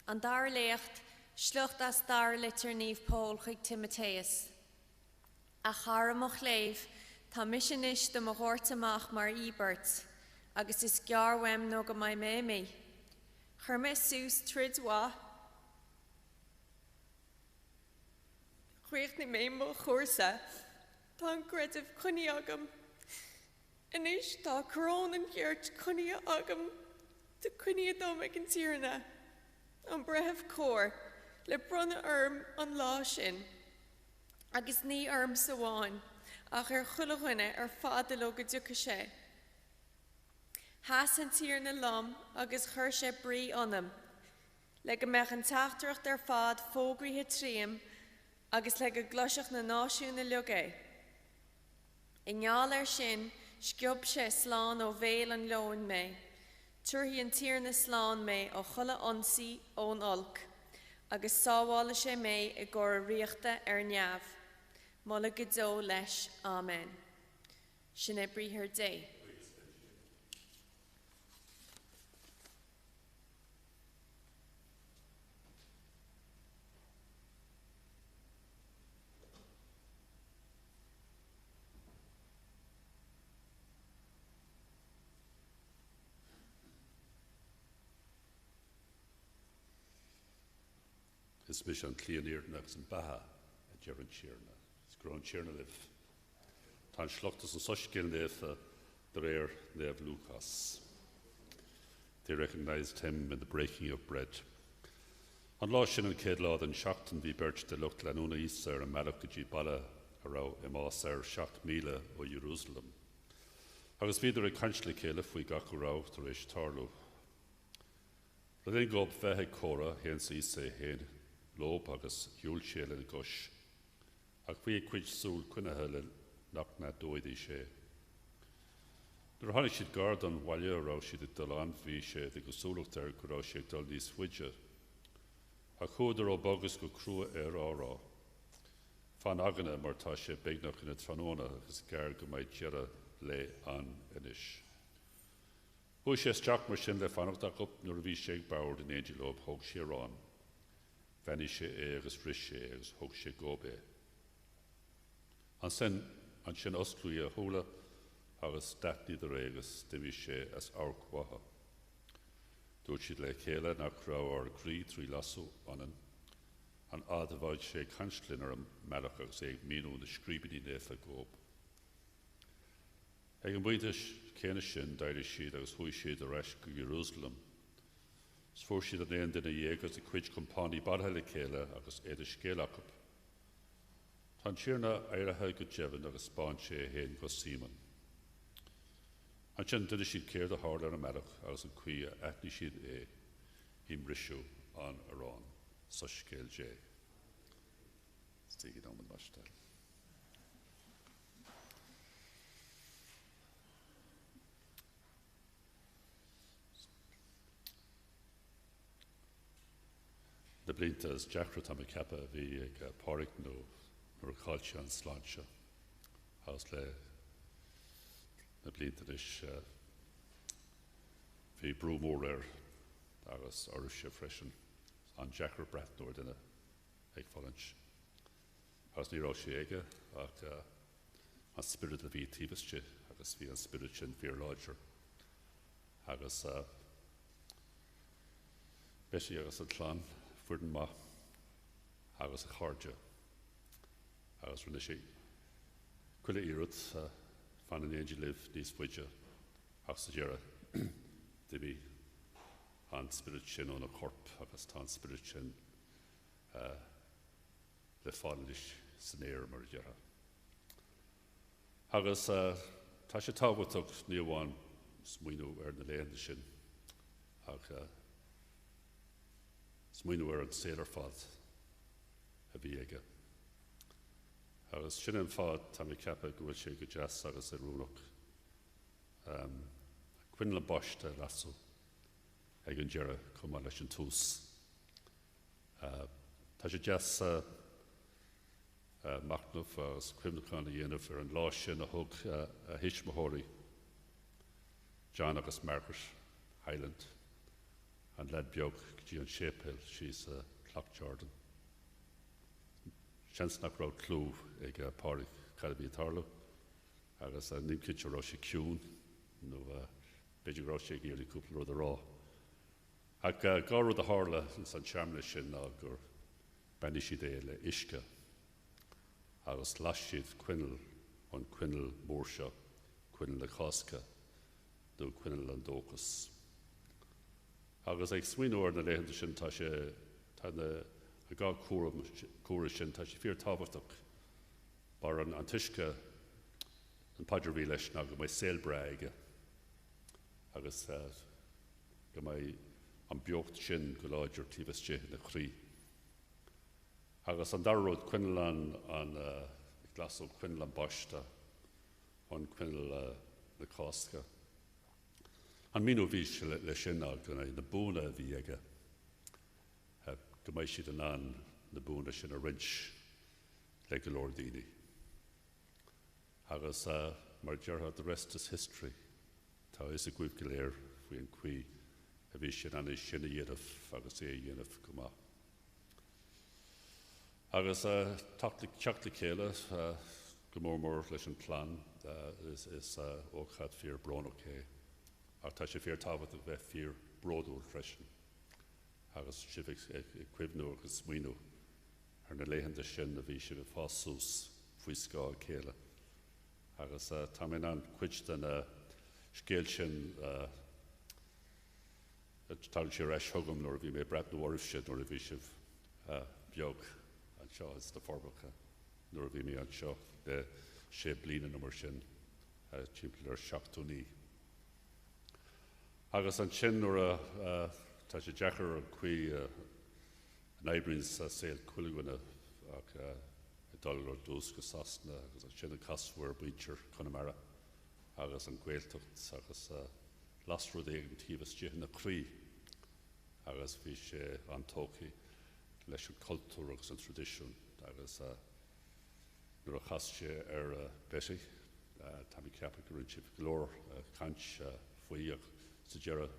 An dar lecht, slucht as dar litter níomh Paul chuig Timotheus. A charamach léif, tá missionis de mo ghortamach mar Ebert, agus is gearwem no go mai mémi. Churme sús tridwa. Chweich ni mémo chorsa, tá gredif cunni agam. Inis tá cron an geart cunni agam, de cunni adom ag an tírna. An brehef cór, le brunna an lá sin. Agus ní saháin, ach chulaghuine fada lo go dúcha sé. Has an tírna lom agus chur sé brí anam. Le go meach an tachtreacht fad fógrithe tríam agus le go glosiach na náisiúna lugé. I ngeall sin, sciub sé slán ó bhéil an leoin mé. Tuirhí an tírna slán mé ó chula onsaí ón olc, agus sáhála sé mé I gcóir riachta neamh. Mola go dó leis. Amen. Sin é bríthir dé. Is mis an clíoníir agus an batha a dearan tíirna. Is grón tíirna liv. Tá slachtas an soscil néfa the réir Nev Lucas. They recognized him in the breaking of bread. An lá sin an céad lád an seachtain bhí beirt de lucht leanúna is ar an meach go dtí balla a rá I más ar 7,000 ó Jerusalem. Agus bhíidir ag cansla céile faoi gach go rá tar éis tarlú. Le dén gob bheithe córa héan sa isa héin lob agus hiúil séile gois. Ach bhí cuid súl cuinethe le nach na dóidí sé. Nuair tháinig siad gard an bhaile rá siad I dul anmhí sé de go súlacht ar go rá sé ag dul níos fuide. A chuidir ó bogus go crua ar árá. Fan aganna mar tá sé beagnach ina tróna agus gar go mbeidh dearra le an inis. Bhuaigh sé isteach mar sin le fannachtach up nuair a bhí sé ag bord in éidir lob thug sé rán. Bhenig sé agus ris sé agus thug sé góbe. An sin osclú a thula agus datní de régus de bhí sé as áircmhatha. Dúirt siad le chéile nach rá ar grí trí lasú anan. An admhaid sé canslin ar an meach agus ag míú na scríbaní néfa gób. Ag an buinte céine sin daidir siad agus thuaigh siad a reis go Jerusalem. Sfór siad an éon duine dhéagas I cuid compánaí bartha le chéile agus éidir scéalachab. Tá tíorna éirithe go deimhin agus spáin sé héin go Simon. An sin duine siad céir a háir ar an meach agus an cuí a eithní siad imrisisiú an arán. Sochraide J. Stíigh an maistel. De blinta is Jackra tam kappa bhí ag páric nó nuair a cháilte an sláinte. Agus le na blinta is bhí brú mór ar agus orú sé freisin. An Jackar breth nóir duine ag fallint. Agus ní rá sé aige ach an spirit a bhí tíbhaiste agus bhí an spirit sin fear láidir. Agus beisi agus an tlán fuirdan ma agus a cháirde. Agus rinne sé cuile iarad fan an éidir liv níos fuide agus a dhearra de bhí an spirit sin ón a corp agus tá an spirit sin le fáilis san éir mar dhearra. Agus tá sé tábhaach ní amháin smaoinú ar na léanda sin ach smaoinú ar an saolar fad a bhí aige. Agus sin an fad tá mé ceappa go bhfuil sé go deas agus a rúnach cuine le boiste lasú ag an dearra chumá leis an tús. Tá sé deas machnamh agus cuimhneáin a dhéanamh ar an lá sin a thug a hisismothirí John agus Margaret Highland an led beag gí an Séipéal she's Clock Jordan. Chans nach rá clú ag Pádraig Cadbí Tarlo agus nim kitche rá sé ciún nó beidir rá sé géirí cúpla rud a rá. Ag gá rud a hála in san seamna sin gur benni si dé le isce agus las siad cuineal an cuineal mór seo, cuineal le chásca nó cuineal an dóchas. Agus ag smuoinúir na léhananta sin tá sé a gá cúra sin tá sé fíor tábhachtach bar an tuisce an paidir bhí leis ná go mai Séipéal aige agus go mai an beocht sin go láidir tíbhaiste na chrí. Agus an darród cuineal an glasó cuineal an báiste an cuineal na cásca. An míú bhí le sin gona na búna bhí aige go mai siad an na búna sin a rinch le go leor daoine. Agus mar deartha the rest is history. Tá is a gcuibh go léir faoin cuí a bhí sin an sin a dhéanamh agus é dhéanamh go maith. Agus teachta céile go mór leis an plán is óchad fíor bránach é. Ach tá sé fíor tábhacht a bheith fíor bródúil freisin. Agus sibh cuimhnú agus smuoinú ar na léhananta sin a bhí sibh fásús faoi scá céile. Agus tá mé an cuid den scéil sin tal sé reis thugam nuair bhí mé bret nó oribh sin nuair a bhí sibh beag an seo is de Forbacha nuair bhí mé an seo de sé bliana nó mar sin timpeall ar 7 agus an sin nuair tá sé deachar an chuí an éibrinn sa saoil cuiligúine ach dul ar dús go sasna agus an sin an casmhar bítear Conamara agus an Gaeltacht agus lasrúd éag an tíbhaiste na chrí agus bhí sé an tócaí leis an cultúr agus an tradiisiún agus nuair a chas sé ar Betty tá mí ceappa go rinn sibh glór caint faoíoch sa dearad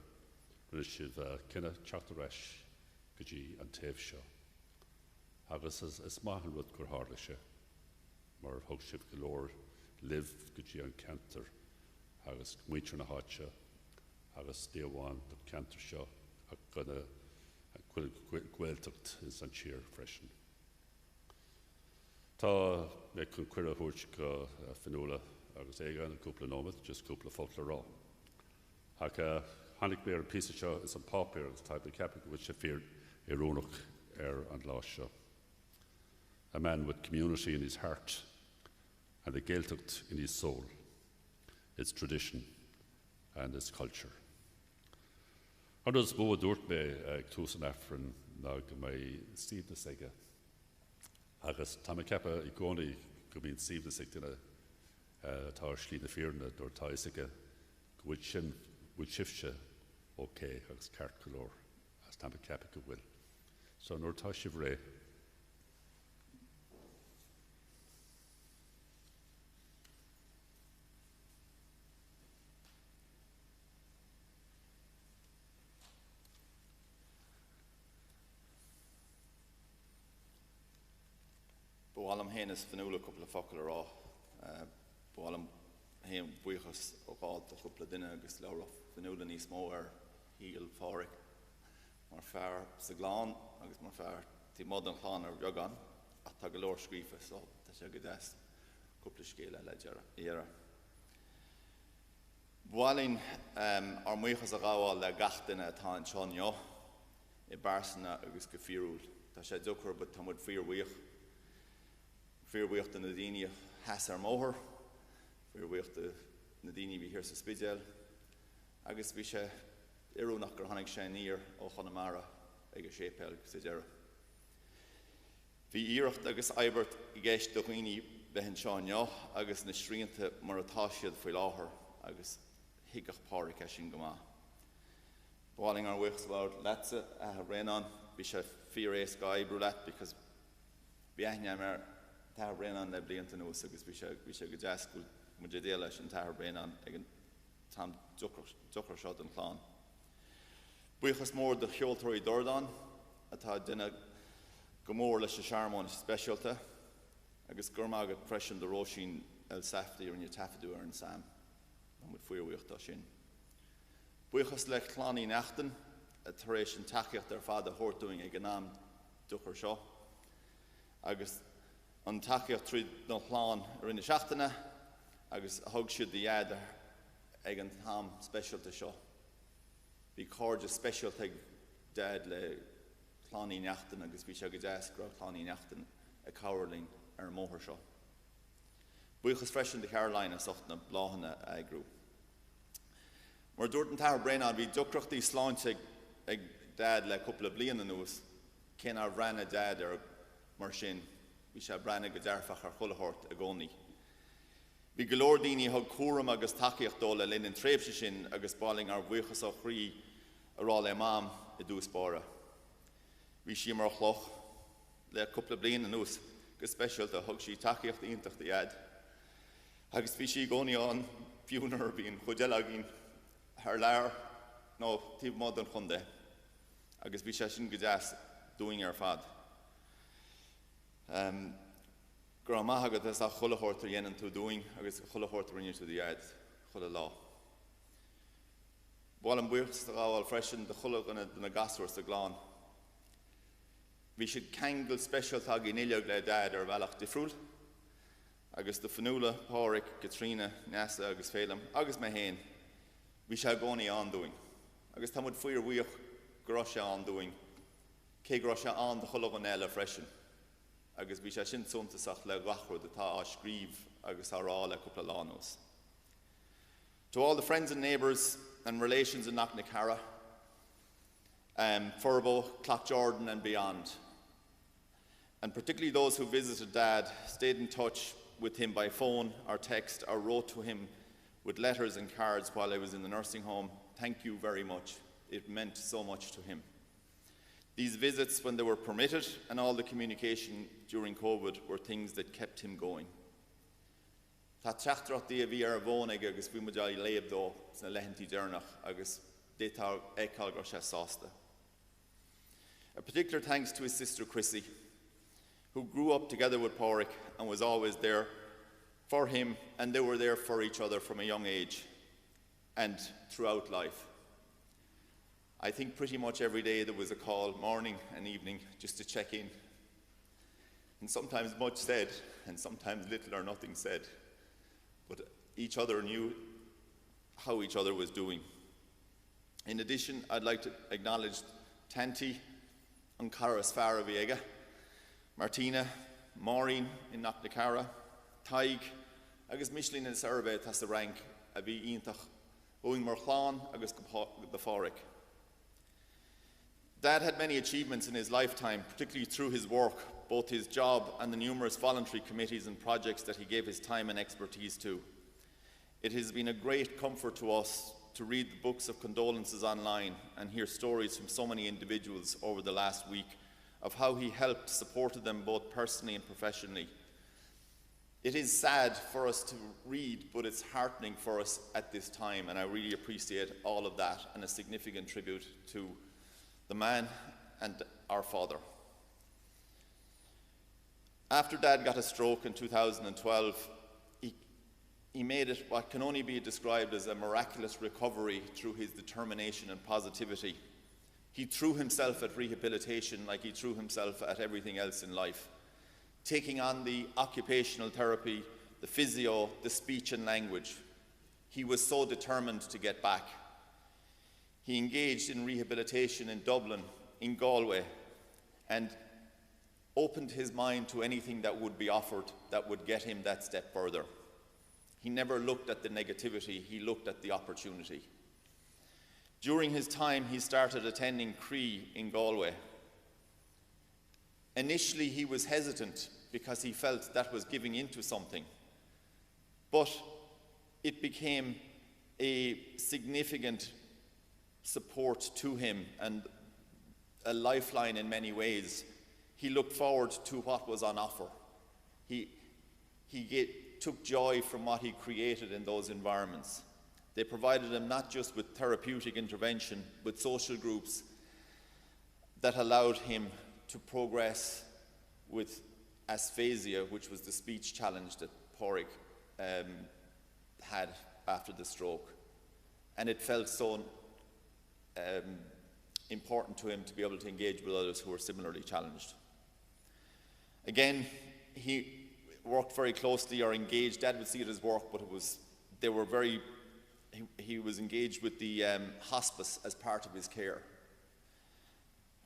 rinn sibh cinenne teachta reis go dtí an taobh seo. Agus is maithan rud gur hála sé mar thug sibh go leor libh go dtí an cantar agus muintear na háite agus déomháin do cantar seo ach gona Gaeltacht is an tír freisin. Tá mé chun cuireadh thuairt go fionnuala agus éige an cúpla nómad, just cúpla fógla rá. Ach tháinig mé ar an píosa seo is an pápéir agus tá mé ceappa go bhfuil sé fíor iarúnach ar an lá seo. A man with community in his heart and the Gaeltacht in his soul, its tradition and its culture. Anders bó dúirt mé ag tús an Aifreann ná go mé Stephen aige. Agus tá mé ceappa i gcónaí go bhíonn Stephen duine tá slí na fíorna dúir tá aige go bhfuil sin bhfuil sibhse ócé agus ceart go leor as tá mé ceappa go bhfuil. So nuair tá sibh ré Bhálam héananas fanúla cúpla focail rá. Bhálam héan buchas ó gáil do cúpla duine agus leabhar fanúla níos mó ar híal Pádraig. Mar fearr sa gláán agus mar fearr tí mod an chláán ar beagán ach tá go leor scríofa so tá sé go deas cúpla scéile le dhearra. Bháilín ar muochas a gáháil le gach duine atá anseo neo i Barsanna agus go fíorúil. Tá sé dúchar bud tá mud Fíorhuiocht na daoine heas ar móthir, fíorhuiocht na daoine bhí hir sa Séipéal, agus bhí sé iarúnach gur tháinig sé níor ó Conamara ag a Séipéal sa dearad. Bhí iireacht agus oibert i gceist do dhaoine bheith anseo neo agus na sríanta mar atá siad faoi láthair agus hiigech Pádraig sin go maith. Bháilín ar bhuichas bhar letse a réanán bhí sé fíor éas go oibrú let because bhí aithne mar Táir Réanán le blianta nuas agus bhí sé go deascúil mu déile leis an Táir Réanán ag an tam duchar seo an chláán. Buchas mór de cheoltóirí Dordan, atá duine go mór leis a searmón speisialta, agus gurmagad freisin de róisín el saftaí ar ní tafadú ar an sam, an mud fuorhuíochtá sin. Buchas le chlánaí neachtain, a taréis an taceacht ar fad a thuirtúing ag an am duchar seo, agus an taceacht tríd nó chláán ar ina seachtaine, agus a thug siad iad ag an tham speisialta seo. Bhí cóide speisialta ag dad le chlánaí neachtain agus bhí se go deas gra chlánaí neachtain a hAoláin ar an móthir seo. Buchas freisin de hAoláin a socht na bláhanna agrú. Mar dúirt an tahar breán bhí ducrochtaí sláinte ag dad le cúpla bliana nuas, cén ar bhreanna dad ar mar sin, bhí se breanna go dearfach ar chulaitheoirt a gcónaí. Bhí go leor daoine thug cuaram agus tacaíocht dó le linn an tréimhse sin agus báling ar bhuachas ó chrí ará le mám i dús bára. Bhí sí mar chloch le cúpla bliana nuas go speisialta thug sí tacaíocht iontacht iad. Agus bhí sí gcónaí an fiúnar bhíon chuidealagín ar leir nó tíb mód an chunde, agus bhí sé sin go deas dúing ar fad. Gur maithagad is a chulaitheoirt ar dhéanann tú dúing, agus chulaitheoirt rinne tú iad, chula lá. Bháil an buchas a gáil freisin de chula na gasúir sa gláán. Bhí siad ceangail speisialta í níleag le dad ar bhealach difriúil, agus de fanúla, Pádraig, Katrina, Nessa agus félam, agus me héin, bhí sé gcónaí an dúing. Agus tá mud faoir bhuíoch go sé an dúing, cé go sé an de chula an eile freisin. Agus bhí sé sin suntasach le gachrúd atá á scríb agus árá le cúpla lános. To all the friends and neighbours and relations in Knocknacarra, Forbacha, Clough-Jordan and beyond, and particularly those who visited Dad, stayed in touch with him by phone or text or wrote to him with letters and cards while I was in the nursing home, thank you very much. It meant so much to him. These visits, when they were permitted, and all the communication during COVID, were things that kept him going. Tá teachtrachtí a bhí ar bhón ag agus bhí muid í léamh dó sna leithantí dearnach agus détá éáil gur sé sásta. A particular thanks to his sister Chrissy, who grew up together with Pádraig and was always there for him, and they were there for each other from a young age and throughout life. I think pretty much every day there was a call, morning and evening, just to check in. And sometimes much said, and sometimes little or nothing said. But each other knew how each other was doing. In addition, I'd like to acknowledge Tanti and Caras Farah Viega, Martina, Maureen in Knocknacarra, Taig, agus Michelin in Sarabé tas the rank a bhí iontach Owen Marchlan agus the Pádraig. Dad had many achievements in his lifetime, particularly through his work, both his job and the numerous voluntary committees and projects that he gave his time and expertise to. It has been a great comfort to us to read the books of condolences online and hear stories from so many individuals over the last week of how he helped, supported them both personally and professionally. It is sad for us to read, but it's heartening for us at this time, and I really appreciate all of that, and a significant tribute to the man and our father. After Dad got a stroke in 2012, he made it what can only be described as a miraculous recovery through his determination and positivity. He threw himself at rehabilitation like he threw himself at everything else in life, taking on the occupational therapy, the physio, the speech and language. He was so determined to get back. He engaged in rehabilitation in Dublin, in Galway, and opened his mind to anything that would be offered that would get him that step further. He never looked at the negativity, he looked at the opportunity. During his time, he started attending Cree in Galway. Initially, he was hesitant because he felt that was giving into something. But it became a significant support to him and a lifeline in many ways. He looked forward to what was on offer. He took joy from what he created in those environments. They provided him not just with therapeutic intervention, but social groups that allowed him to progress with asphasia, which was the speech challenge that Pádraig had after the stroke. And it felt so important to him to be able to engage with others who were similarly challenged. Again, he worked very closely or engaged. Dad would see it as work, but he was engaged with the hospice as part of his care.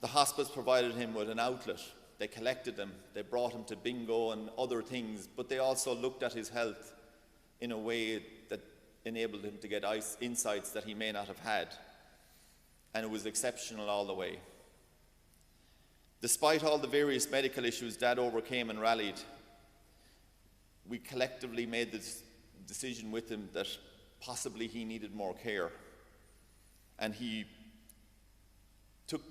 The hospice provided him with an outlet. They collected him, they brought him to bingo and other things, but they also looked at his health in a way that enabled him to get insights that he may not have had. And it was exceptional all the way. Despite all the various medical issues Dad overcame and rallied, we collectively made the decision with him that possibly he needed more care. And he took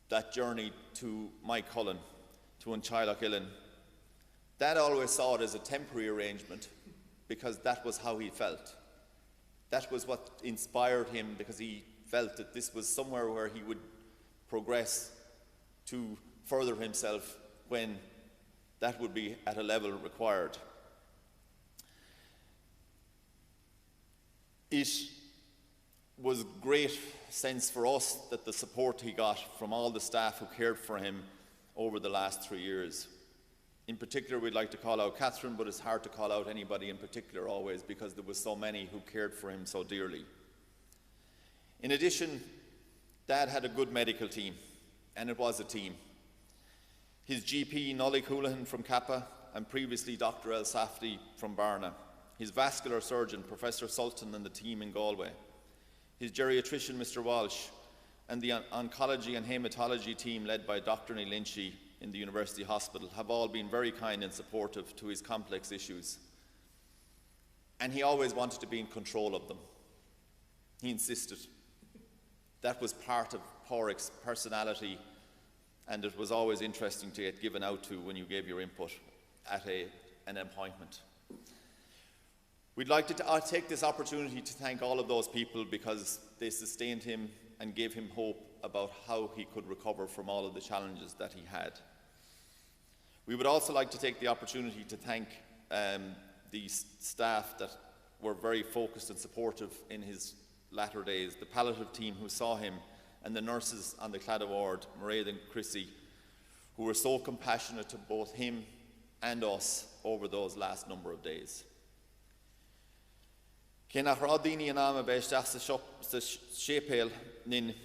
that journey to Mike Cullen, to Anchilach-Illen. Dad always saw it as a temporary arrangement because that was how he felt. That was what inspired him, because he felt that this was somewhere where he would progress to further himself when that would be at a level required. It was great sense for us that the support he got from all the staff who cared for him over the last 3 years. In particular, we'd like to call out Catherine, but it's hard to call out anybody in particular always because there was so many who cared for him so dearly. In addition, Dad had a good medical team, and it was a team. His GP, Nollaig Houlihan from Kappa, and previously Dr. El Safdie from Barna. His vascular surgeon, Professor Sultan, and the team in Galway. His geriatrician, Mr. Walsh, and the oncology and hematology team led by Dr. Neil Lynchy in the University Hospital have all been very kind and supportive to his complex issues. And he always wanted to be in control of them. He insisted. That was part of Pádraig's personality, and it was always interesting to get given out to when you gave your input at an appointment. We'd like to take this opportunity to thank all of those people because they sustained him and gave him hope about how he could recover from all of the challenges that he had. We would also like to take the opportunity to thank the staff that were very focused and supportive in his latter days, the palliative team who saw him, and the nurses on the Claddagh ward, Mairead and Chrissy, who were so compassionate to both him and us over those last number of days. Cé nach rá daoine an am a beisteach sa Séipéal nin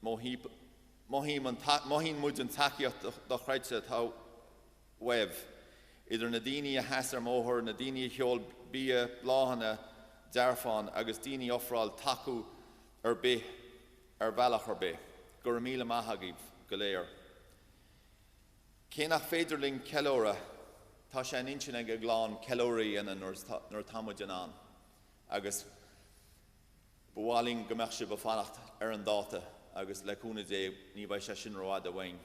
mohín muid an takeíocht do chreidte tá webh. Idir na daoine a heasar móthir, na daoine a cheol bia bláhanna dearfáin agus daoine ofráil tacu ar bith ar bhealach ar bith, gur míle maithagíh go léir. Cé nach féidirling ceilóra, tá sé an intin ag a glán ceilóraí ina nuair támuid an an. Agus bháling gomach sé befanacht ar an dáta agus leúna dé ní bhaid sé sin roiád a bhain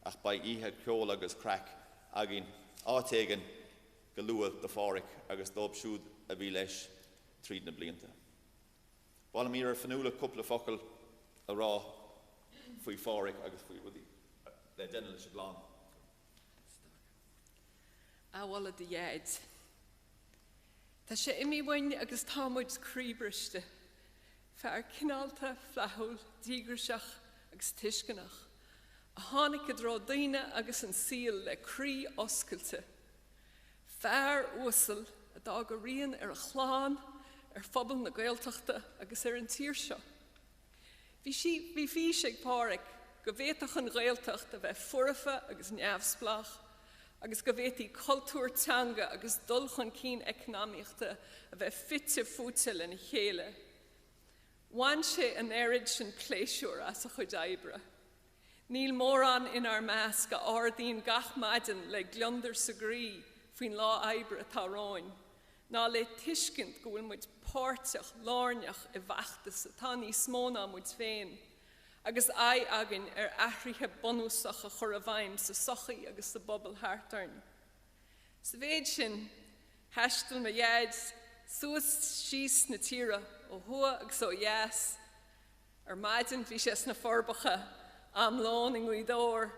ach ba ihe ceol agus crack agin átégan go luail do Pádraig agus dóib siúd a bhí leis tríd na blianta. Bála mí ar fanúla cúpla focail a rá faoi Pádraig agus faoi rudí le déine leis a glán. Bhla de dhéad. Tá sé imi bhain agus támuid críbriste, fear cinálta fleithúil dígurseach agus tuiscinach, a tháinig go drá daoine agus an síl le crí oscailte, fear uasal a dá go rion ar a chláán, ar phobal na Gaeltachta agus ar an tír seo. Bhí fís ag Pádraig go bhféadach an Gaeltacht a bheith furafa agus neamhsplach, agus go bhféadtaí cultúr teanga agus dulchan cín economíochta a bheith fitte fútil in chéile. Bhain sé an érid sin pléisiúr as a chud oibre. Níl mórán in ar meas go ardín gach maidin le gleondar sa grí faoin lá oibre atá ráin, ná le tuiscint go bhfuil muid páirteach lárneach i bheachtas atá ní smóna muid féin, agus agin ar athraithe bonúsach a chur a bhaim sa sochaí agus sa bobbal háartarn. Sa bhéid sin, heistil me dhéad suas síos na tíre ó hua ag so yes, maidin bhí sé na Forbacha am Luain in Ghuidóir,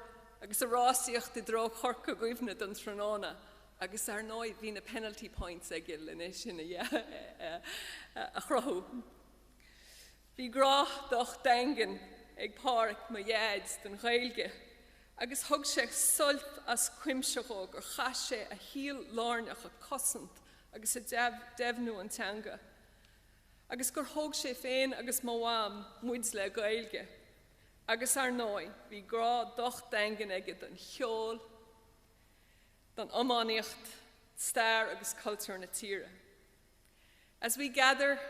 agus a rásaíocht I dro chorca goibhne don Tránóna, agus nóid hí na penalty points ag il in sin a chrothú. Bhí grá doch daingan ag Pádraig ma dhéad den Ghaeilge, agus thug sé sult as cuimseóg gur chas sé a híal lárneach a cosint agus a devnú an teanga. Agus gur thug sé féin agus mawam muids le Ghaeilge. Agus nóid bhí grá doch daingan ag don cheol, don ománíocht, stair agus cultúr na tíre. As we gather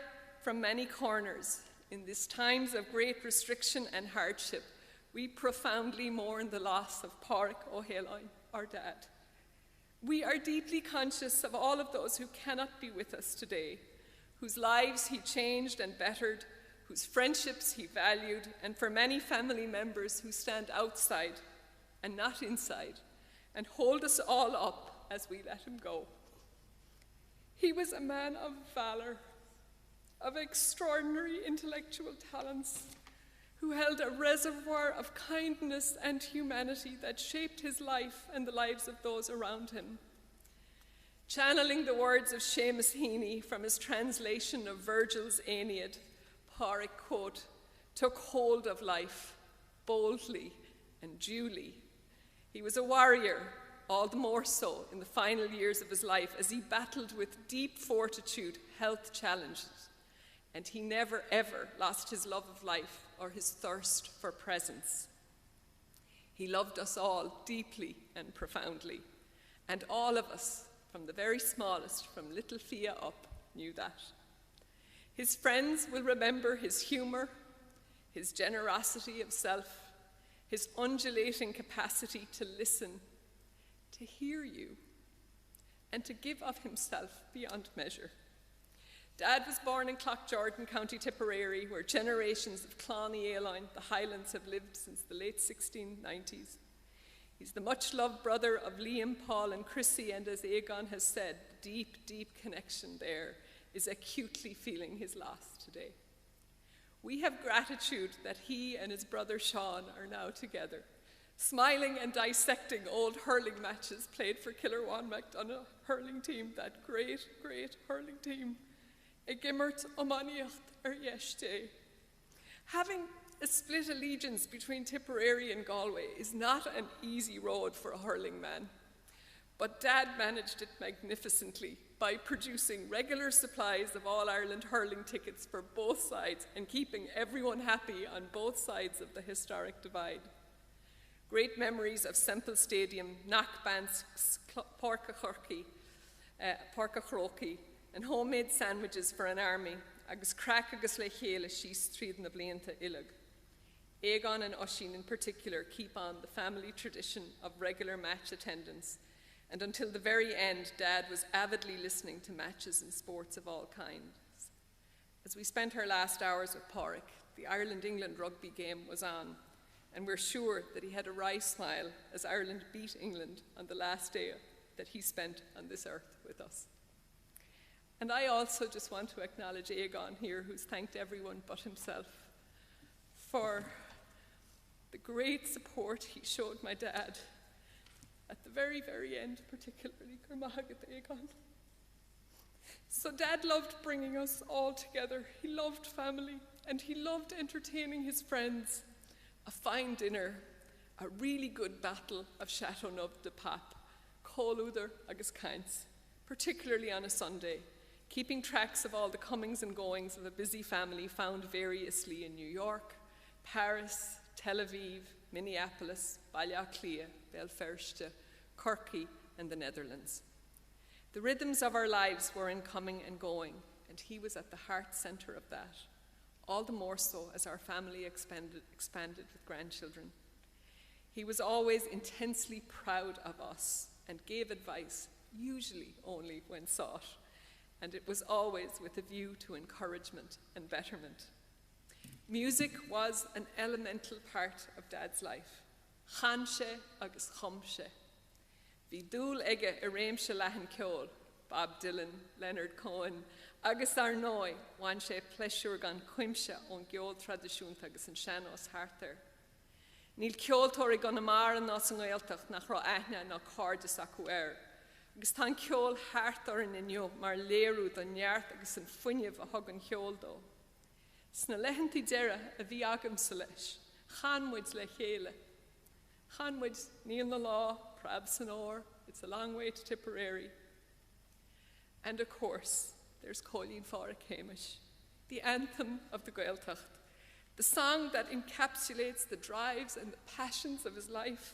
from many corners in these times of great restriction and hardship, we profoundly mourn the loss of Pádraig Ó hAoláin, our dad. We are deeply conscious of all of those who cannot be with us today, whose lives he changed and bettered, whose friendships he valued, and for many family members who stand outside and not inside, and hold us all up as we let him go. He was a man of valor, of extraordinary intellectual talents, who held a reservoir of kindness and humanity that shaped his life and the lives of those around him. Channeling the words of Seamus Heaney from his translation of Virgil's Aeneid, Pádraig, quote, took hold of life boldly and duly. He was a warrior, all the more so in the final years of his life as he battled with deep fortitude health challenges, and he never ever lost his love of life or his thirst for presence. He loved us all deeply and profoundly, and all of us, from the very smallest, from little Fia up, knew that. His friends will remember his humour, his generosity of self, his undulating capacity to listen, to hear you, and to give of himself beyond measure. Dad was born in Cloughjordan, County Tipperary, where generations of Cloney hAoláin, the Highlands, have lived since the late 1690s. He's the much-loved brother of Liam, Paul, and Chrissy, and as Aegon has said, deep, deep connection there is acutely feeling his loss today. We have gratitude that he and his brother Sean are now together, smiling and dissecting old hurling matches played for Killerwan MacDonagh hurling team, that great, great hurling team. A gimmert omaníocht yeshte. Having a split allegiance between Tipperary and Galway is not an easy road for a hurling man, but Dad managed it magnificently by producing regular supplies of All-Ireland hurling tickets for both sides and keeping everyone happy on both sides of the historic divide. Great memories of Semple Stadium, Knockbanks, Porcachroki, and homemade sandwiches for an army, agus crack agus le chéile síos tríd na blianta ilig. Aegon and Oisín in particular keep on the family tradition of regular match attendance, and until the very end, Dad was avidly listening to matches and sports of all kinds. As we spent our last hours with Pádraig, the Ireland-England rugby game was on, and we're sure that he had a wry smile as Ireland beat England on the last day that he spent on this earth with us. And I also just want to acknowledge Aegon here, who's thanked everyone but himself for the great support he showed my dad at the very, very end, particularly Gurmahagat Aegon. So Dad loved bringing us all together. He loved family, and he loved entertaining his friends. A fine dinner, a really good battle of Chateauneuf de Pape, Cólúidir agus Caints, particularly on a Sunday, keeping tracks of all the comings and goings of a busy family found variously in New York, Paris, Tel Aviv, Minneapolis, Ballaclia, Belfast, Corky, and the Netherlands. The rhythms of our lives were in coming and going, and he was at the heart centre of that, all the more so as our family expanded with grandchildren. He was always intensely proud of us and gave advice, usually only when sought, and it was always with a view to encouragement and betterment. Music was an elemental part of Dad's life. Chanse agus chomse. Bhí dúil aige I réimse leathan ceol, Bob Dylan, Leonard Cohen, agus ar nói, bhain sé pleisiúr gan cuimse ón geol tradiisiúnta agus an seanós hartar. Níl ceoltóirí gan amar an nás an Gaeltacht nach rá aithne nach cáirdas acu agus tá ceol hartar in inniu mar léirú don neart agus an fuinneamh a thug an cheoldó. Sna lehantí deire a bhí agamsa leis, chanmuid le chéile. Chanmuid níl na lá, prabs an ór, it's a long way to Tipperary. And of course, there's Cóilín Pádraig Hamish, the anthem of the Gaeltacht, the song that encapsulates the drives and the passions of his life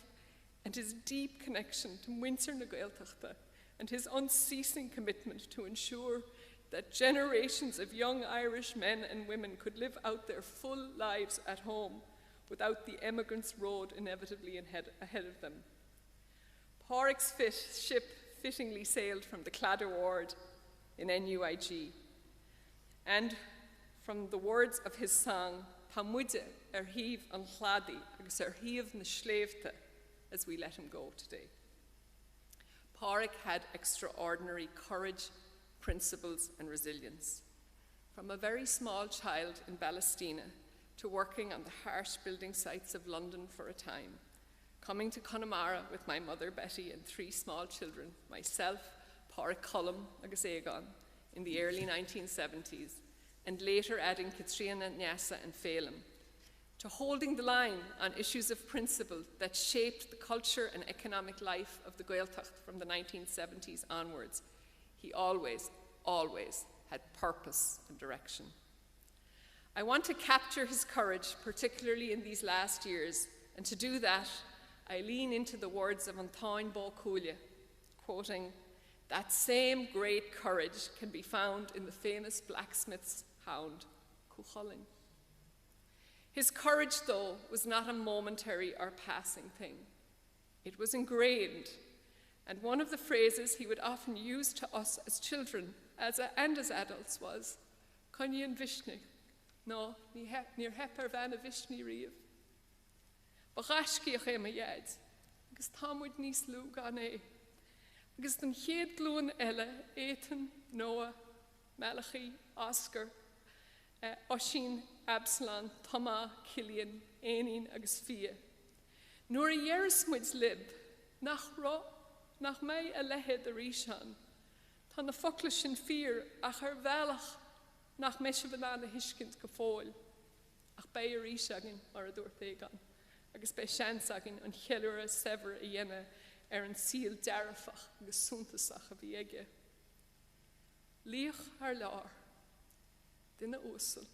and his deep connection to Windsor na Gaeltachta and his unceasing commitment to ensure that generations of young Irish men and women could live out their full lives at home without the emigrant's road inevitably ahead of them. Pádraig's ship fittingly sailed from the Cladder Ward in NUIG. And from the words of his song, Tá muide híomh an chladí agus híomh na sléimhte, as we let him go today. Pádraig had extraordinary courage, principles and resilience. From a very small child in Ballystina to working on the harsh building sites of London for a time, coming to Connemara with my mother Betty and 3 small children, myself, Pádraig Cullum agus Éagan, in the early 1970s, and later adding Catriona, Nyasa and Phelim, to holding the line on issues of principle that shaped the culture and economic life of the Gaeltacht from the 1970s onwards. He always, always had purpose and direction. I want to capture his courage, particularly in these last years, and to do that, I lean into the words of Antáin Bó Cúailnge, quoting, "That same great courage can be found in the famous blacksmith's hound, Cuchulainn." His courage, though, was not a momentary or passing thing. It was ingrained, and one of the phrases he would often use to us as children and as adults was, "Conn Vishni, no, níor hepar bheanna Vishni riamh." Bachasciach é ma dhéad, agus támuid níos lú gan é, agus den chéad glúin eile, Éitan, Noah, Malachi, Oscar, Oisín, Absalon, Tomá, Cillian, Éinín agus Fia. Nuair a dhearras muid lib, nach mé a lehead a rísean, tá na focail sin fíor ach ar bhealach nach me se banana hiiscint go fóil, ach bé a rís agin mar a dúirt Éagan, agus bé seans agin an cheilúir a sever a dhéine an síl dearafach agus súntasach a bhí aige. Líoch ar lár, duine úsal,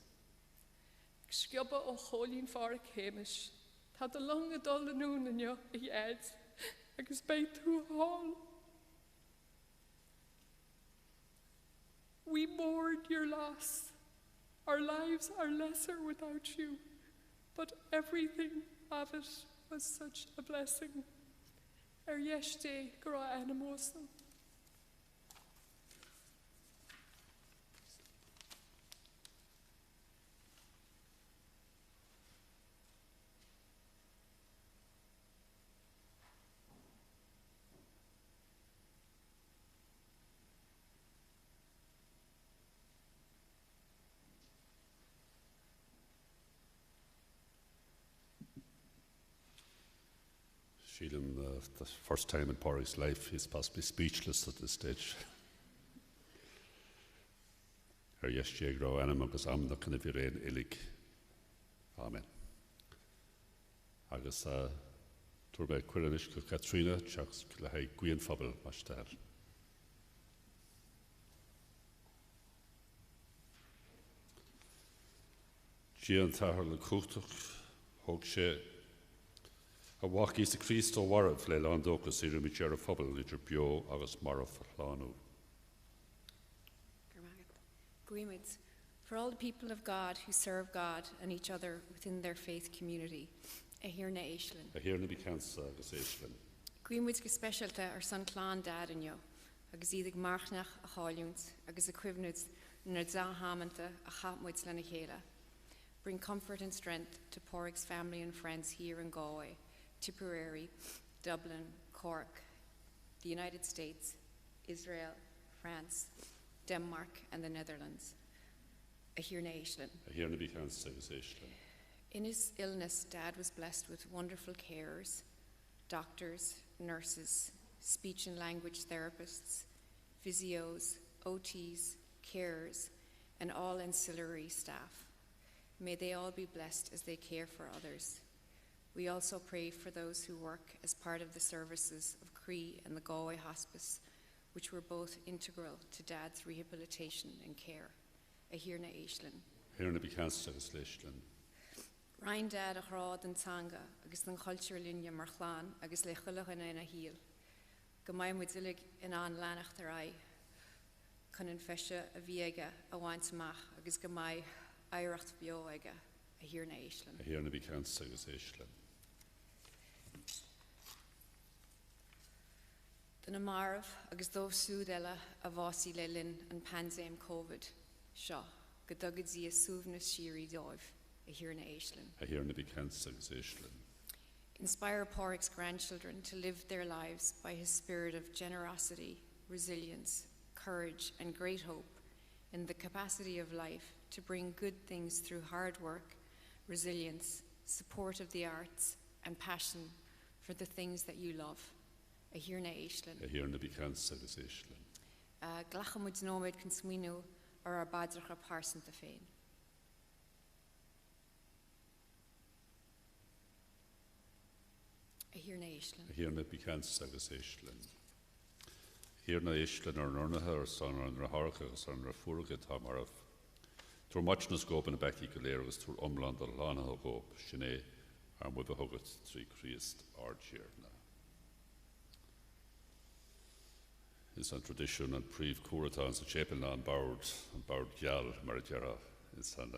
ag sciobba ó Cóilín Pádraig Hamish, tá do long a dul anún inniu a dhéad, agus bé tú hall. We mourn your loss. Our lives are lesser without you, but everything of it was such a blessing. Yeshte gra animosum. Sheelan, the first time in Pádraig's life, he's possibly speechless at this stage. Yes, Jagro, Anam, agus Amna, can if you're in Illig. Amen. Agus, Turbe Quirinish, Katrina, Chucks, Kilahai, Gwyn Fobble, Mashtar. Gian Tahar, the Kutuk, Hogshe. A walk is the Christo Warab, Lelandocus, Irimichera Fobble, Litter Bio, Agus Mara Lanu. Gwimids, for all the people of God who serve God and each other within their faith community. Ahirna Aishlin. Ahirna Bicans, Agus Aishlin. Gwimids gespecialta ar son clan dad in yo, agus idig marchnach a hauliuns, agus a quivnids nerdza hamanta a chapmuids lenachela. Bring comfort and strength to Pádraig's family and friends here in Galway, Tipperary, Dublin, Cork, the United States, Israel, France, Denmark and the Netherlands. A Hír na Aifreann. A Hír na Bíchans agus Éisleán. In his illness, Dad was blessed with wonderful carers, doctors, nurses, speech and language therapists, physios, OTs, carers, and all ancillary staff. May they all be blessed as they care for others. We also pray for those who work as part of the services of Cree and the Galway Hospice, which were both integral to Dad's rehabilitation and care. A Hír na Aifreann. Hír na Bíchans agus Éisleán. Ryan Dad a chrád an tanga agus den culture linne mar chláán agus le chuilech in a híl. Go maiid muid ulig in an leanacht ar ai, chun an feise a bhí aige a bhaint amach agus go maiid éireacht beo aige a Hír na Aifreann. A Hír na Bíchans agus Éisleán. Den amarv agus dómh súd eile a bhásí le linn an pandéim Covid seo, go dogad zí a súbhna sírí dóibh a Hír na Aifreann. A Hír na Bíchans agus Éisleán. Inspire Pádraig's grandchildren to live their lives by his spirit of generosity, resilience, courage, and great hope in the capacity of life to bring good things through hard work, resilience, support of the arts, and passion for the things that you love. A Hír na Aifreann. A Hír na Bíchans agus Éisleán. Glachamid nóid can smínú ar Pádraig pásanta féin. A Hír na Aifreann. A Hír na Bíchans agus Éisleán. Hír na Aifreann ar an ornathe ar san ar an ratharcha agus ar an rafuairge tá marmh. Tuair muchnas góp in a becí go léir agus tuair omland ar lánathe góp sinné ar muid a thugad trí Christ ardtíarna. Is an tradition an príomh cuairtá an sa Séipéal an bard geal mar a dearra is an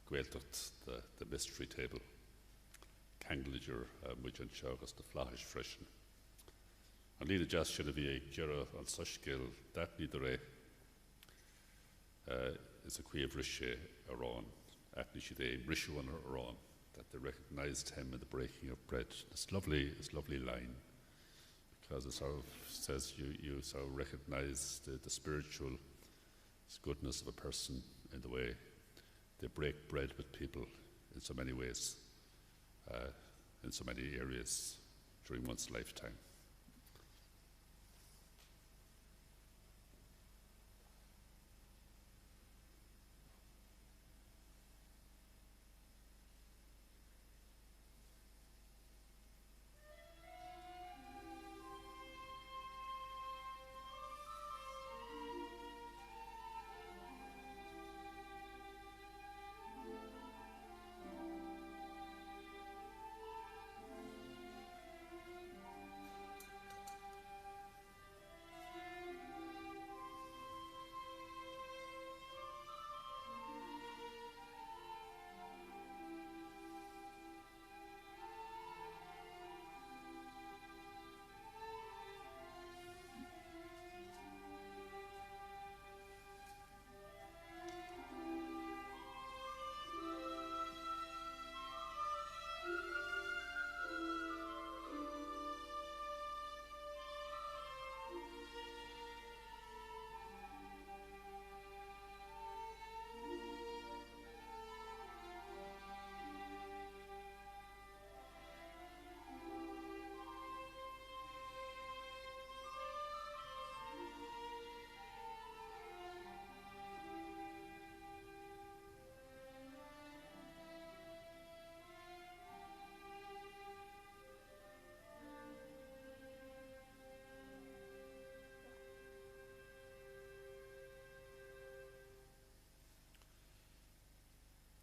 ghaeltacht the mystery table. Canglager muid an seo agus de flachis freisin. An líad a jazz sin a bhí ag dearra an soscéil datní de ré is a cuiamh risé arán. Aithní siad é risú an arán that they recognized him in the breaking of bread. It's lovely line. Because it sort of says you sort of recognize the spiritual goodness of a person in the way they break bread with people in so many ways, in so many areas during one's lifetime.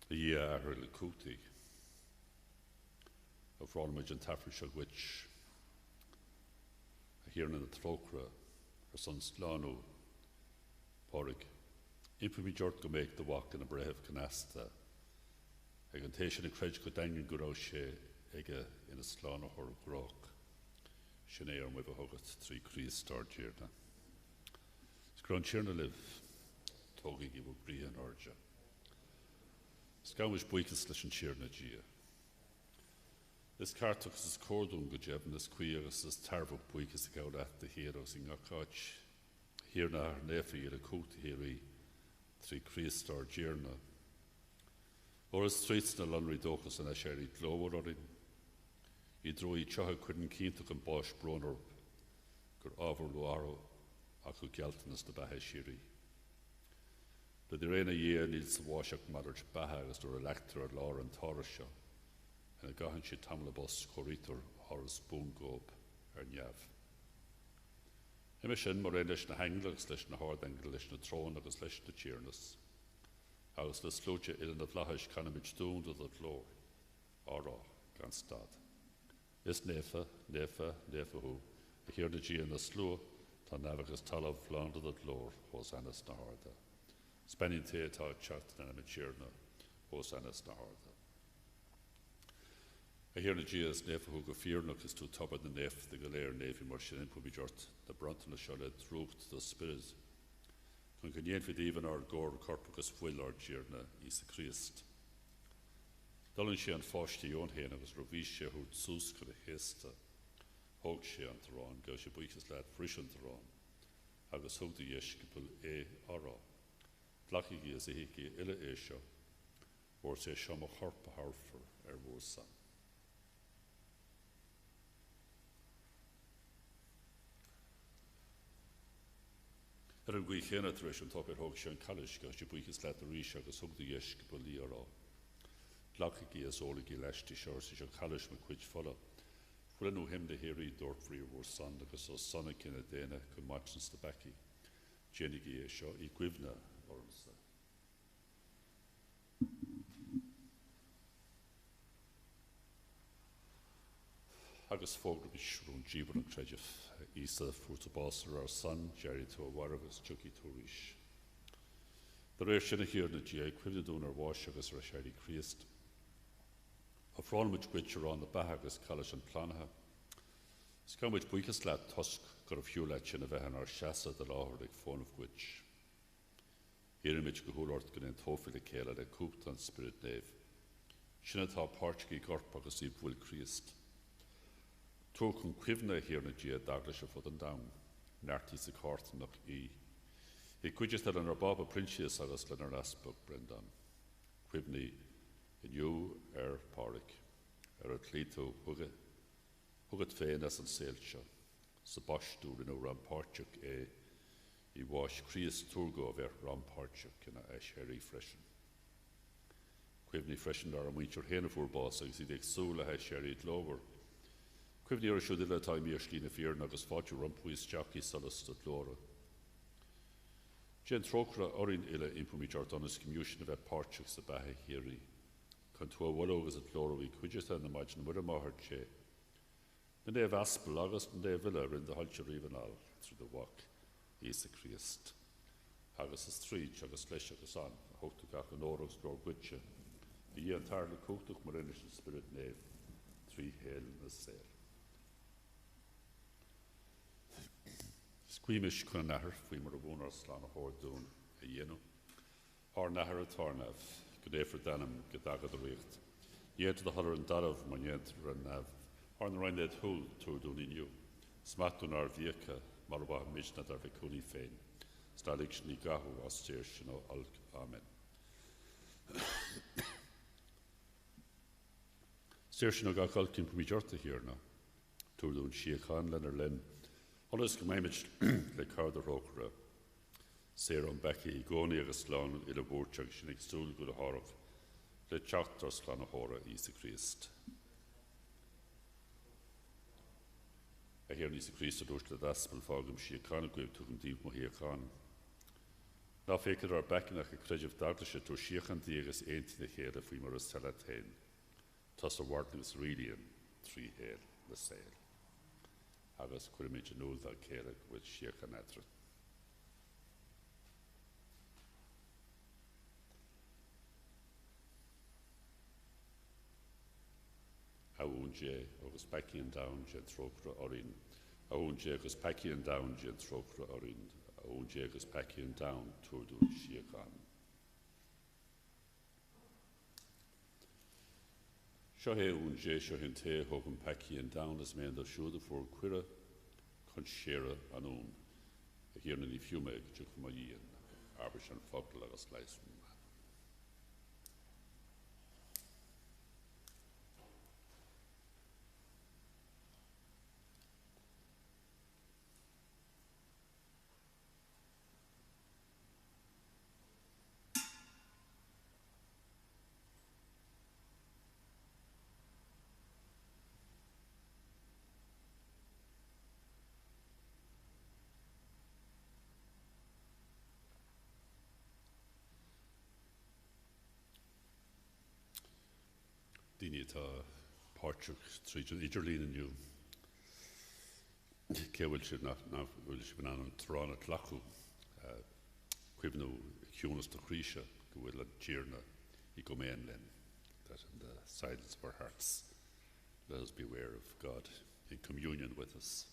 Yeah, her Lakuti of Ronmage and Taffershire, which here in the Throkra, her son Slano, Pádraig, Infamy Jort go make the walk in a brave canasta, a contation and credge go down in Guroshe, Ega in a Slano or Grok, Shanair with a hugget, 3 Crees start here. Scron Chirna live, Togi give a Bria and Orja. Scawish buikas leis an tíorna dia. Is cartachas is cordún go jeb and is cuiagas is tarfach buikas a gaud at the heroes in Gacach. here na nefa iad a cúta hiri trí Christ ar Jearna. Oras streets na Lunry Docus and Asheri Glowar orin. I droi chaha couldn't keintach an Bosch Bronor gur Avor Luaro acu Geltanas na Baha Shiri. The Direna year needs the Washak Madarch Baha as the elector Law and Torasha and a gahan she tamlabos corritor Horace Boongob Nyav. Emission Morenish na Hanglags lish na Hardangel lish na Throne agus lish na Cheerness. Agus the Slocha in the Flahish Canamich Doon to the floor. Ora, Ganstad. Is nefa who. The here the G in the slow, ta navigas talav flander the floor, Hosannas na Harda. Spanning theatre chat and a Cheerna, Hosannas na Harda. I hear the G is nefa who go fear nook is to top of the nef, the Galair Navy Martian in Pubijort, the Brunton of Charlotte, rooked the spirit. Convenient with even our gore corpus will our Jearna is the Christ. Dolan she and Fosh the own hen was Rovisha who Suska the Hesta, Hog she and Theron, go she buikas lad frish and Theron, Agus hug the Yeshkipul Ara, Blackie is a hiki illa Esha, or say Shama Harpa Harfer, Warsan. Er gwy chéna treis an top hog sé an calish gas je buiches let the rish agus hug the yesh boli ara. Lachigi as oligi leshti shores is an calish me quich folla. Full no him de heri dort free war son agus so sonic in a dana kun matchens the baki. Jenigi e sho I gwivna ormsa. Agus fógra bis rún jíbar an creideh Isa fúta básar ar son, Jerry to a wargus chuki to rish. The réir sinna hir na dia cuimne dún ar bháis agus ar Sherry Christ. A frán muid gwitcher on the bahagus calish an planha. Scan muid buikas lad tusk gur a fiú lad sinna bheithan ar shasa de láhar ag fón of gwitch. Here muid go húlort gan in tófi le céile le cúpt an spirit nave. Sinna tá pártgi gorp agus I bhfuil Christ. Tóchan cuimhne here na dia daglas a fod an dam, nertí sa cart nach I. I cuideas ar an arbaba Princias agus len ar asbog Brendan. Cuimhne inniu Pádraig, a tlító hugad féin as an sailse, sa bastúr in ran Páirteach I bháis Christ túrgó ver ran Páirteach in a Sherry freisin. Cuimhne freisin ar a muintir héna fúrbás agus I ag súla Sherry Glover. Cuimhne ar siúd ile táim íor slína fíorn agus fáidir rompuis Jackie salas do glóra. Gen trócra orin ile impumi jardonas commution of a Páirteach sa bathe hiri. Can tú a wallógus a glóra I cuideas na maidin mura máthart sé. Na dé vaspel agus na dé villa in the halter rivanal through the walk is a Christ. Agus is tríd agus leis agus an, hoogtu gach an óragus glór gwitse. I entirely cúchtach mar inish spirit nave, trí héil na sér. Squeamish kun nahar, fui mar a bún ar slán a hór dún a dhéanú. Ar nahar a tarnav, go éfra danam go dagad a richt. Iad the holler an darav man iad ran nav. Ar na rein leid húl túr dún iniu. Smatún ar viaca, mar a bach misnad ar vicúni féin. Stalig sin I gahu as tíir sin o alg. Amen. Stíir sin o gach alcin pumi jorta hirna. Túr dún siachan len ar len. Alles gemeimid le card a rócra. Sér an Becky I gcónaí agus slán I le búrteach sin ag stúl go a hárach. Le teachtar slán a hóra Isa Christ. A hér Isa Christ a dúirt le daspel fágam siacán a gwib tugan díb mo hiacán. Ná fécad ar Beckinach a creideh daglaise tú siachan díagas éintí na chéad a fui mar a salatain. Tas a wartnagus rílian trí héir le séil. Agus cuirimid an úl dal céireach with siachan etra. Aún dé agus pecian down gen trócra orin. Aún dé agus pecian down gen trócra orin. Aún dé agus pecian down túrdún siachan. Seo hé ún dé seo hin té hogan pecian down as méan do siúda fór cuire chun séire an ún. Here in the few meg, took my and Abrish and Fogel as lice. Dini ta Pádraig tríd idirlín inniu. Céhfuil si bhfuil si bhfuil an trán a tlachu. Cuimhnú ciúnas do chríse go bhfuil an tíorna I go main len. That in the silence of our hearts, let us be aware of God in communion with us.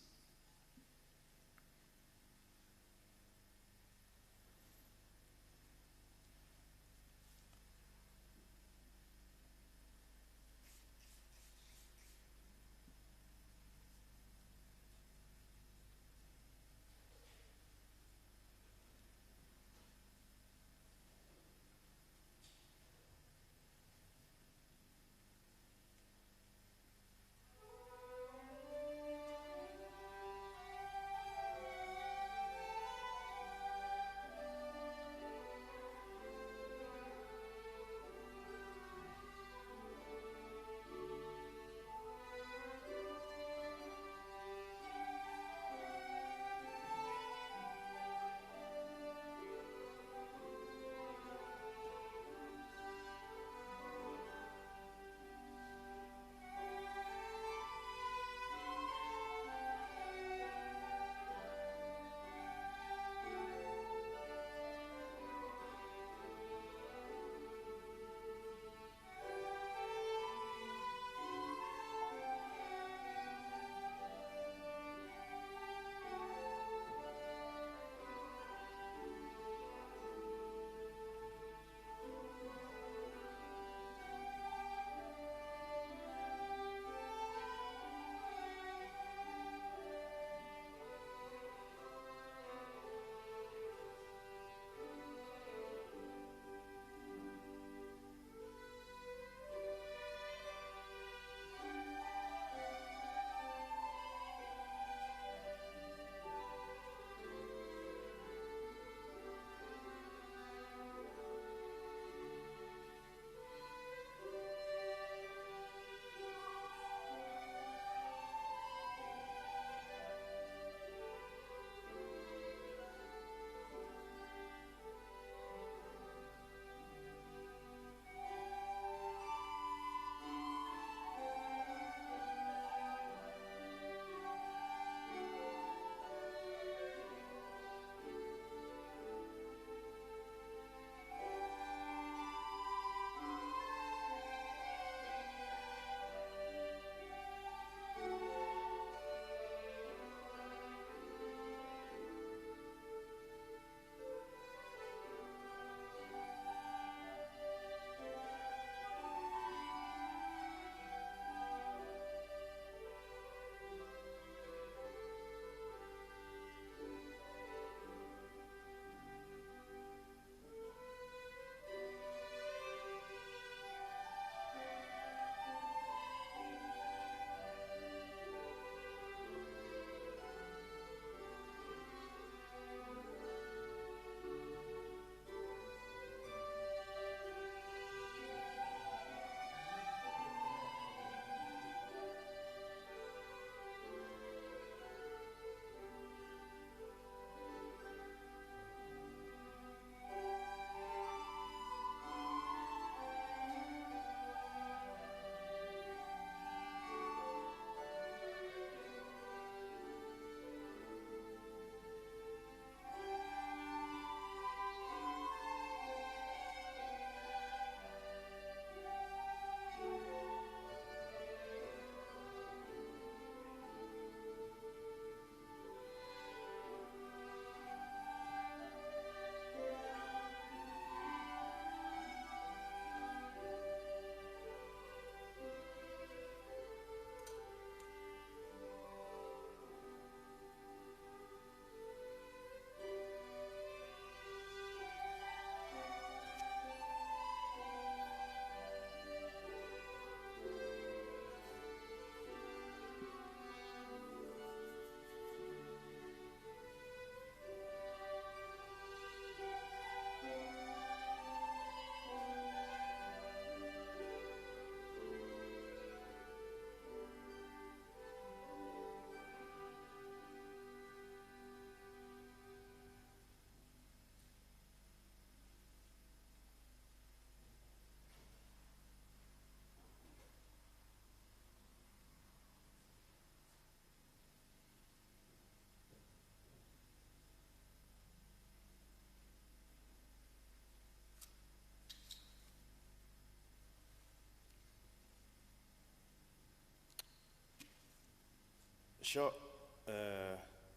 Seo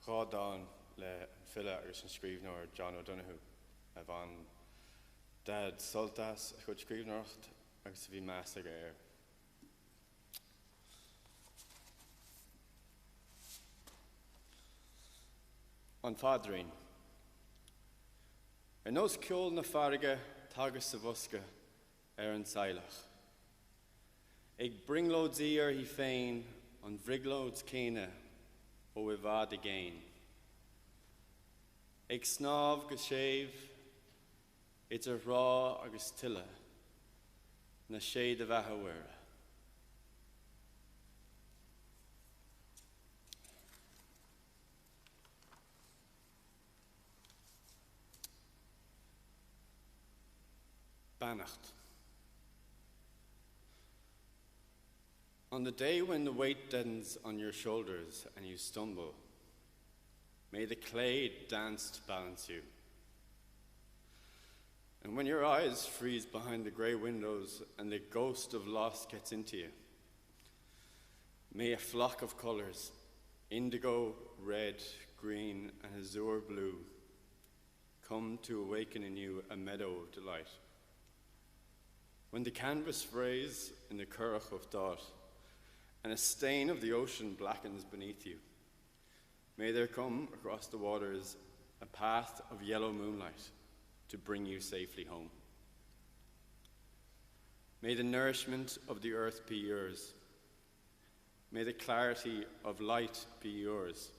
rádán le fila agus an scríbhneoir John O'Donoghue a bhain dad soltas a chud scríbhneoirt agus bhí meas aige air. An Pádraig. Nos ceol na farige tagas sa bhosca an sailach. Ag bringlóds íar hí féin an bhriglóds céine ó I bhad a géin. Ag snáb go séimh idir rá agus tuile na séad a bheithe uaire. Bannacht. On the day when the weight deadens on your shoulders and you stumble, may the clay dance to balance you. And when your eyes freeze behind the grey windows and the ghost of loss gets into you, may a flock of colours, indigo, red, green, and azure blue, come to awaken in you a meadow of delight. When the canvas frays in the currach of thought, and a stain of the ocean blackens beneath you, may there come across the waters a path of yellow moonlight to bring you safely home. May the nourishment of the earth be yours. May the clarity of light be yours.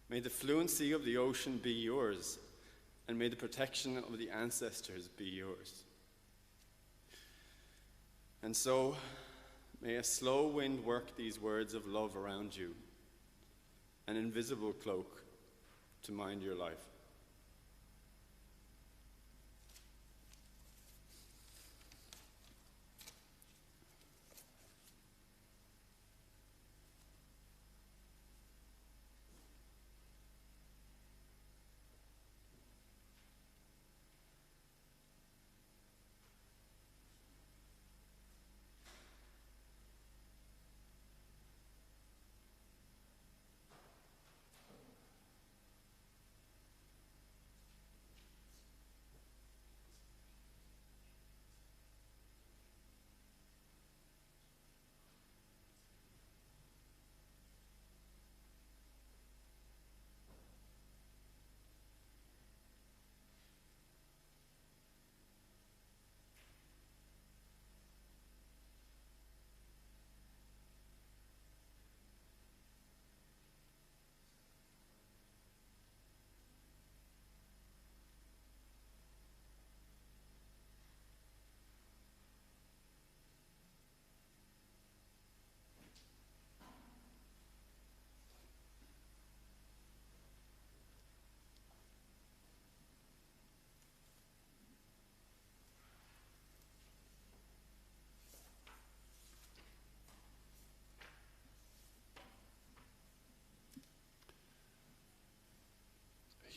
May the fluency of the ocean be yours, and may the protection of the ancestors be yours. And so, may a slow wind work these words of love around you, an invisible cloak to mind your life.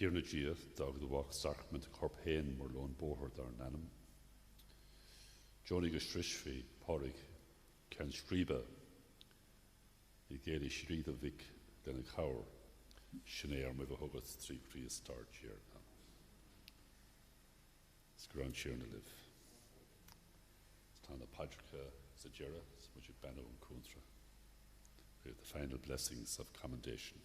Hier na dia, dag de wach sark met de korp heen maar loon boher daar nanem. Johnny gestrishvi, Pádraig, ken schriebe. I geli schriede vik, den ik hauer. Shneer me behogat 3 free start hier. Sgran Shirna live. Stana Pádraig, Zajera, smudget Bano and Kuntra. We have the final blessings of commendation.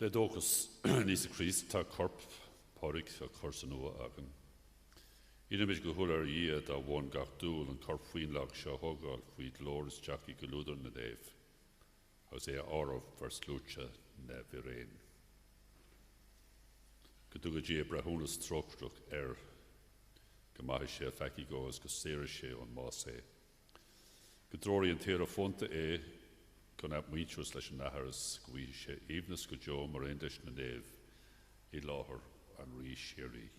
Le dóchas níos a Christ tá corp Pádraig a chorsa nua agan. Inis go thuair iad a bhain gach dúil an corp faoin leach seo thugáil faoi glóras Jackie go lúdar na déibh. Agus é áramh vers lúte na bhíréin. Go dúga dí brethúnas tróchtach go maithí sé feici góas go séire sé an más é. Go dróirí an tíar a fonta é Con ab muchos leis an naharas go bhí sé éivnas go Joe mar aondeis na néamh I láthair an rí séirí.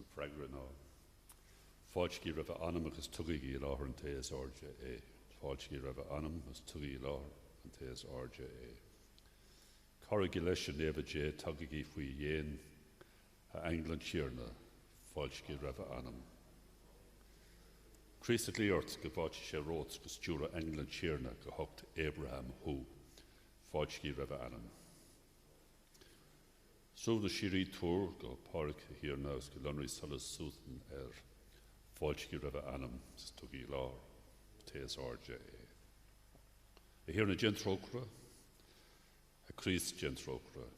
an freagra ná. Fáilcí ra bheith anam agus tugaí láthar an taobh áirde é. Fáilcí ra bheith anam agus tugaí láthar an taobh áirde é. Corrigi leis an éibidé tugaí faoi dhéan a England tíorna, fáilcí ra bheith anam. Chríosta líort go bháiti sé rót go stúra England tíorna go hocht Abraham hú, fáilcí ra bheith anam. Súna sirí túr go Pádraig tíorna agus go lonraí solas sútan fáilcí ra bheith anam sa tugaí láthar taobh áirde é. A hiorna gentrócra, a Christ gentrócra,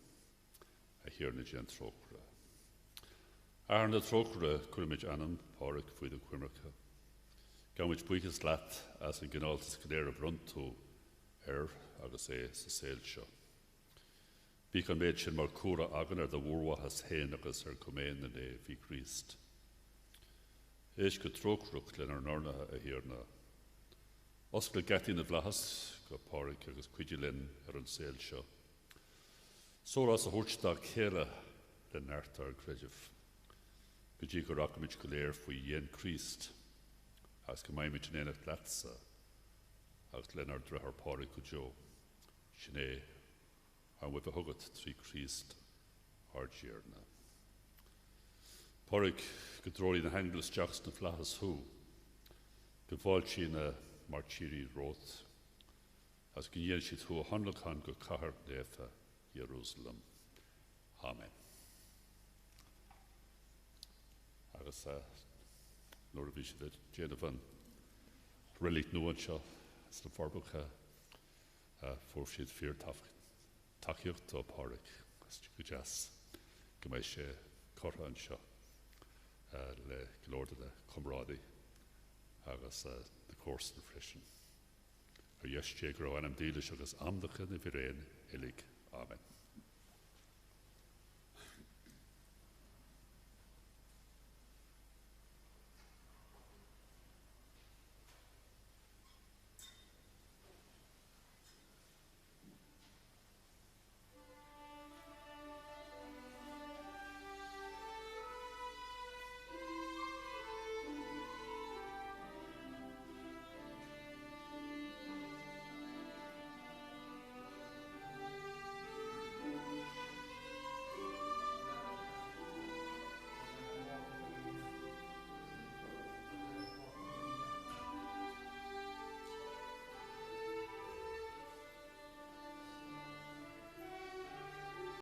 a hiorna gentrócra. Arna trócra cuirimid anam Pádraig faoi do cuimircha. Gamid buchas leat as an gnáiltas go a brontú agus é sa saoil seo. Bhí an méid sin mar cúra agan ar do bhórhathas héin agus ar cuméin na é bhí Christ. Éis go trócruach len ar nárnathe a hiorna. Os go getí na bhlachas go Pádraig agus cuidir linn ar an saoil seo. Sóras a thuirtá chéile le neartar creidirh. Go dtí go rachamid go léir faoi dhéan Christ, as go maiimiid in éanacht leatsa, agus lenar drethar Pádraig go jo. Sin é an bhuibh a thugad trí Christ ardíarna. Pádraig go dróí na hanglas teachs na bhlachas thú, go bháil sí na martírí rót, as go dhéan si thú a honlachan go cahar léfa Jerusalem. Amen. Agus nuair a bhí si déanamh an rilit nuan seo as na Forbacha fuair siad fíor taíocht ó Pádraig as go deas go mbeidh sé cortha an seo le glóirde de comrádaí agus na córs na freisin. Ar dheis té go raibh anam dílis agus amdacha na bhí réin ilig. Amen.